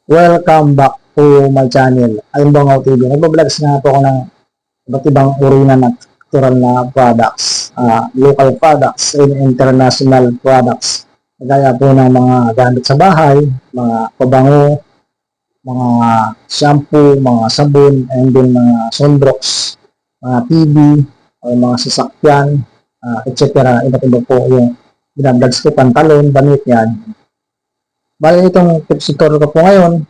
Welcome back to my channel. I'm Bangaw TV. Nagbablog nga po ako ng iba't ibang uri na natural na products, local products and international products. Kagaya po ng mga gamit sa bahay, mga pabango, mga shampoo, mga sabon, and then mga sunbrox, mga TV, o mga sasakyan, etc. Iba't iba po yung binablogs ko, pantalon, damit yan. Bali itong tips tutorial ko po ngayon,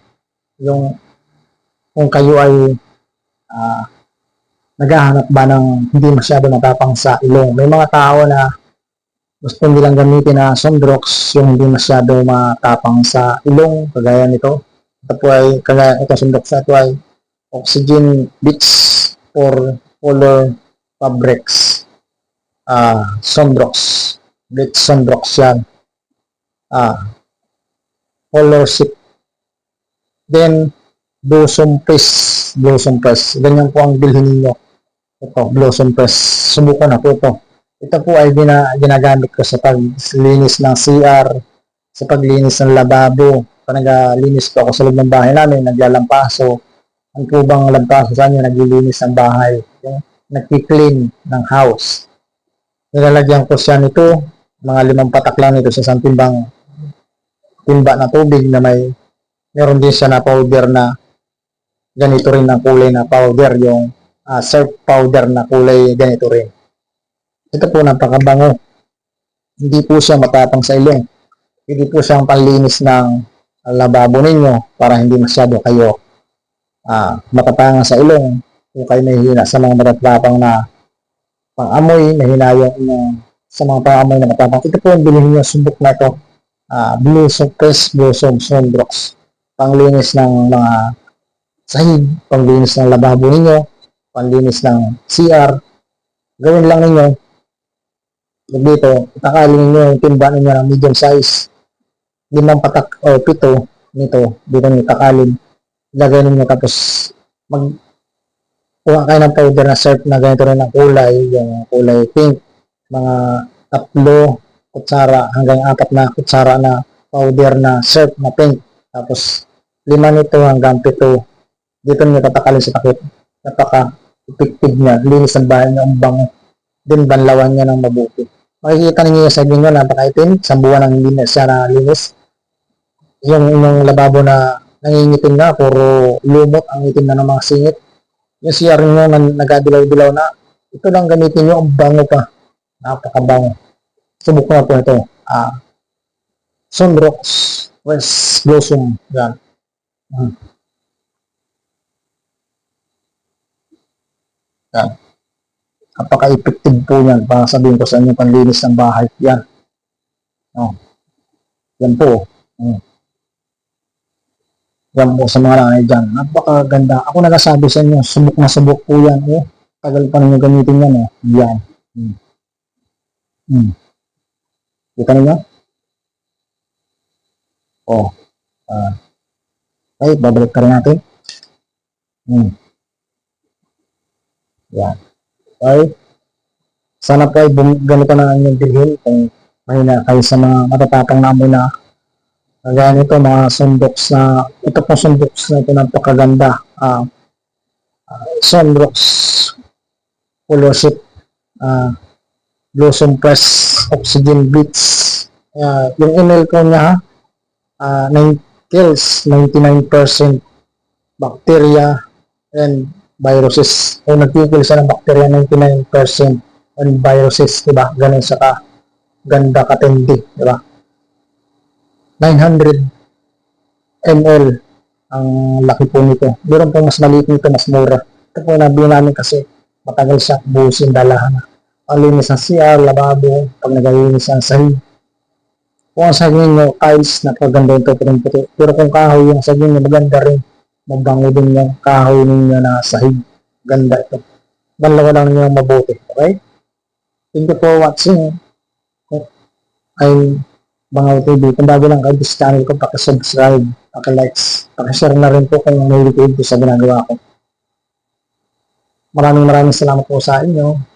yung kung kayo ay naghahanap ba ng hindi masyado matapang sa ilong. May mga tao na gusto nilang gamitin na sunbrox, yung hindi masyado matapang sa ilong, kagaya nito. Ito po ay, kagaya ito sunbrox na ito ay Oxygen Beach or Color Fabrics sunbrox. Beach sunbrox yan. Color Sip. Then, Blossom Press. Blossom Press. Ganyan po ang bilhin ninyo. Ito, Blossom Press. Subukan na po ito. Ito po ay ginagamit ko sa paglinis ng CR, sa paglinis ng lababo. Naglinis ko ako sa loob ng bahay namin, naglalampaso. Ang po bang lampaso sa inyo, naglilinis ng bahay. Nagki-clean ng house. Nilalagyan ko siya nito, mga 5 patak lang nito sa isang timba na tubig na meron din siya na powder na ganito rin ang kulay na powder, yung surf powder na kulay ganito rin. Ito po napakabango. Hindi po siya matapang sa ilong. Hindi po siyang panlinis ng lababo ninyo para hindi masyado kayo matapangan sa ilong. Kung kayo mahihina sa mga matatapang na pang-amoy, mahina yung sa mga pang-amoy na matapang. Ito po ang bilhin nyo, subok na ito. Blossom Press, Blossom Sunbrox. Panglinis ng mga sahig, panglinis ng lababo ninyo, panglinis ng CR. Gawin lang ninyo. Dito, takalin ninyo yung timba ninyo ng medium size. 5 patak o 7 nito. Dito nyo takalin. Ilagay ninyo tapos kuha kayo ng powder na surf na ganito rin ang kulay, yung kulay pink. Mga 3 kutsara hanggang 4 na kutsara na powder na surf na pink. Tapos 5 nito hanggang 7. Dito nyo tatakalin sa takip. Napaka-effective niya. Linis ang bahay nyo, ang bango. Din banlawan niya ng mabuti. Makikita ninyo sa inyo, napaka-itim. Sa buwan ng hindi na siya na linis. Yung inyong lababo na nangingitim na, puro lumot ang itim na ng mga singit. Yung CR nyo na nagadilaw-dilaw na, ito lang gamitin nyo, ang bango pa. Napakabango. Subok na po ito. Sunbrox West Blossom. Yan. Yan. Napaka-effective po yan. Para sabihin ko sa inyo, panlinis ng bahay. Yan. Yan po. Yan po sa mga nanay dyan. Napakaganda. Ako nagsasabi sa inyo, subok na subok po yan. Tagal pa ninyo gamitin yan. Yan. Kita ninyo? Okay, babalik ka rin natin. Yan. Okay. Sana po ay ganito na ang inyong bilhin kung mahina kayo sa mga matatapang na amoy na kagaya nito, mga sunbrox na ito pong sunbrox na ito napakaganda. Sunbrox Color Sip, Blossom Press, Oxygen Beach. Yung email ko niya kills 99% bacteria and viruses. O nagkikil siya ng bacteria 99% and viruses, diba? Ganun siya ka ganda, katindi, diba? 900 ml ang laki po nito. Meron po mas maliit nito, mas mura. Ito po nabili namin kasi matagal siya busin, dalahan. Ang linis ng CR, lababo, pag nagalinis ang sahig. Kung ang sahig ninyo, tiles, napaganda ito, puti. Pero kung kahoy yung sahig ninyo, maganda rin. Mabango din yung kahoy ninyo na sahig. Ganda ito. Banlawa lang ninyo mabuti. Okay? Thank you for watching. I'm Bangaw TV. Kung bago lang kayo sa channel ko, pakisubscribe, pakilikes, pakishare na rin po kung may video sa ginagawa ko. Maraming salamat po sa inyo.